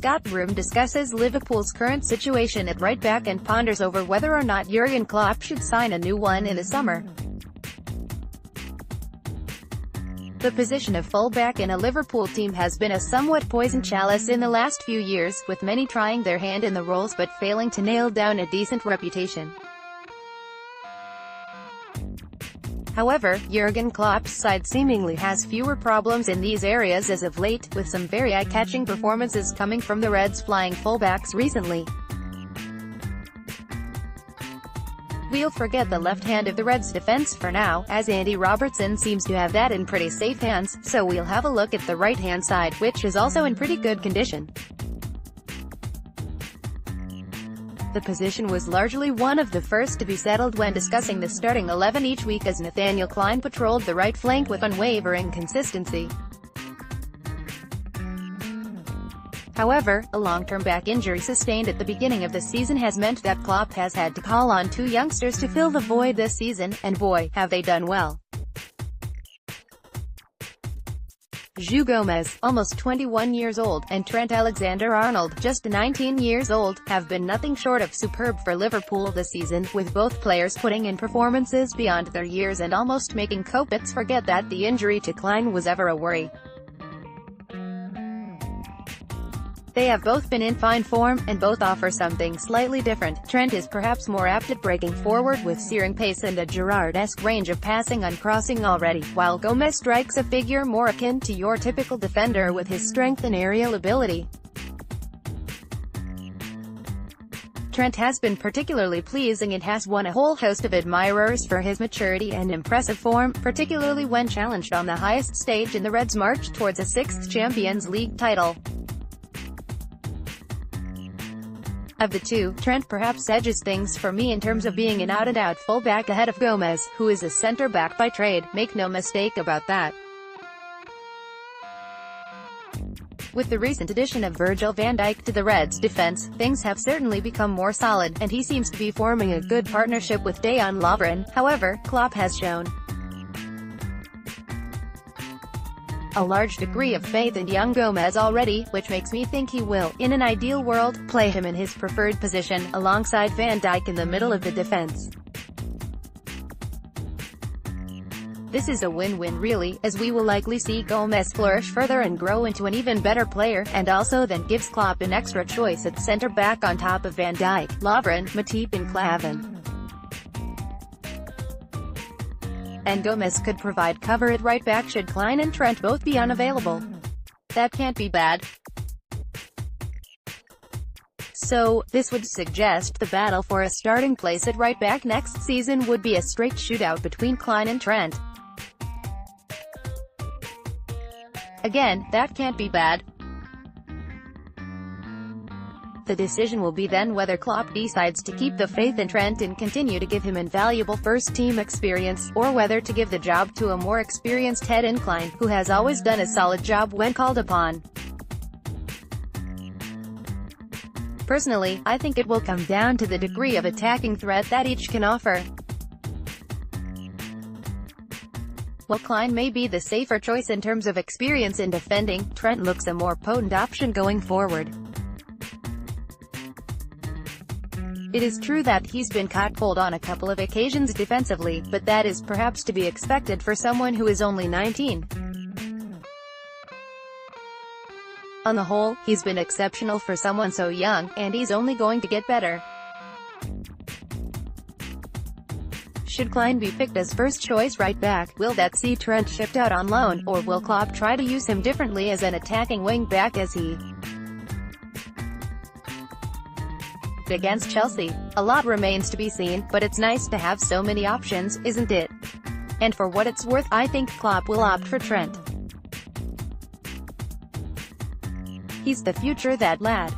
Groom discusses Liverpool's current situation at right back and ponders over whether or not Jürgen Klopp should sign a new one in the summer. The position of fullback in a Liverpool team has been a somewhat poisoned chalice in the last few years, with many trying their hand in the roles but failing to nail down a decent reputation. However, Jürgen Klopp's side seemingly has fewer problems in these areas as of late, with some very eye-catching performances coming from the Reds' flying fullbacks recently. We'll forget the left hand of the Reds' defense for now, as Andy Robertson seems to have that in pretty safe hands, so we'll have a look at the right-hand side, which is also in pretty good condition. The position was largely one of the first to be settled when discussing the starting 11 each week, as Nathaniel Clyne patrolled the right flank with unwavering consistency. However, a long-term back injury sustained at the beginning of the season has meant that Klopp has had to call on two youngsters to fill the void this season, and boy, have they done well. João Gomes, almost 21 years old, and Trent Alexander-Arnold, just 19 years old, have been nothing short of superb for Liverpool this season, with both players putting in performances beyond their years and almost making Kopitz forget that the injury to Clyne was ever a worry. They have both been in fine form, and both offer something slightly different. Trent is perhaps more apt at breaking forward with searing pace and a Gerrard-esque range of passing on crossing already, while Gomes strikes a figure more akin to your typical defender with his strength and aerial ability. Trent has been particularly pleasing and has won a whole host of admirers for his maturity and impressive form, particularly when challenged on the highest stage in the Reds' march towards a sixth Champions League title. Of the two, Trent perhaps edges things for me in terms of being an out-and-out fullback ahead of Gomes, who is a centre-back by trade, make no mistake about that. With the recent addition of Virgil van Dijk to the Reds' defense, things have certainly become more solid, and he seems to be forming a good partnership with Dejan Lovren. However, Klopp has shown a large degree of faith in young Gomes already, which makes me think he will, in an ideal world, play him in his preferred position, alongside Van Dijk in the middle of the defense. This is a win-win really, as we will likely see Gomes flourish further and grow into an even better player, and also then gives Klopp an extra choice at centre-back on top of Van Dijk, Lovren, Matip and Klavan. And Gomes could provide cover at right back should Clyne and Trent both be unavailable. That can't be bad. So, this would suggest the battle for a starting place at right back next season would be a straight shootout between Clyne and Trent. Again, that can't be bad. The decision will be then whether Klopp decides to keep the faith in Trent and continue to give him invaluable first-team experience, or whether to give the job to a more experienced head in Clyne, who has always done a solid job when called upon. Personally, I think it will come down to the degree of attacking threat that each can offer. While Clyne may be the safer choice in terms of experience in defending, Trent looks a more potent option going forward. It is true that he's been caught cold on a couple of occasions defensively, but that is perhaps to be expected for someone who is only 19. On the whole, he's been exceptional for someone so young, and he's only going to get better. Should Clyne be picked as first-choice right-back, will that see Trent shipped out on loan, or will Klopp try to use him differently as an attacking wing-back as he against Chelsea? A lot remains to be seen, but it's nice to have so many options, isn't it? And for what it's worth, I think Klopp will opt for Trent. He's the future, that lad.